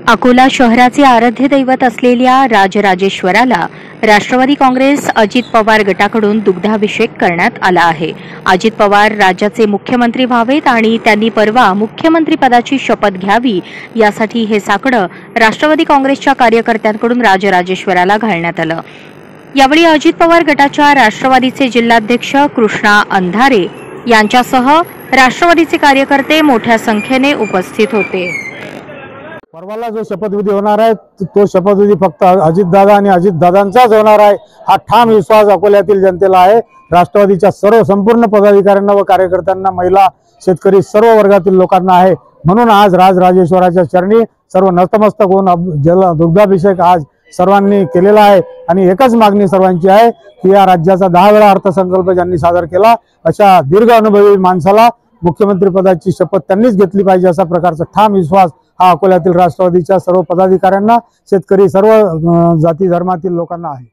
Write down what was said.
अकोला शहराचे आराध्य दैवत असलेल्या राजराजेश्वराला राष्ट्रवादी काँग्रेस अजित पवार गटाकडून दुग्धाभिषेक करण्यात आला आहे। अजित पवार राज्याचे मुख्यमंत्री व्हावेत आणि त्यांनी परवा मुख्यमंत्रीपदाची शपथ घ्यावी यासाठी हे साकडं राष्ट्रवादी काँग्रेसच्या कार्यकर्त्यांकडून राजराजेश्वराला घालण्यात आलं। यावेळी अजित पवार गटाच्या राष्ट्रवादीचे जिल्हाध्यक्ष कृष्णा अंधारे यांच्यासह राष्ट्रवादीचे कार्यकर्ते मोठ्या संख्येने उपस्थित होते। परवाला जो शपथविधी होणार आहे तो शपथविधी फक्त अजितदादा आणि अजितदादांचाच होणार आहे हा ठाम विश्वास अकोल्यातील जनतेला आहे। राष्ट्रवादीच्या सर्व संपूर्ण पदाधिकाऱ्यांना व कार्यकर्त्यांना, महिला, शेतकरी सर्व वर्गातील लोकांना आहे। म्हणून आज राजराजेश्वराच्या चरणी सर्व नतमस्तक होऊन दुग्धाभिषेक आज सर्वांनी केलेला आहे आणि एकच मागणी सर्वांची आहे की या राज्याचा 10 वेळा अर्थसंकल्प ज्यांनी सादर केला अशा दीर्घ अनुभवी माणसाला मुख्यमंत्री पदाची शपथ त्यांनीच घेतली पाहिजे असा प्रकारचा ठाम विश्वास हा अकोल्यातील राष्ट्रवादीच्या सर्व पदाधिकाऱ्यांना, शेतकरी, सर्व जाती धर्मातील लोकांना आहे।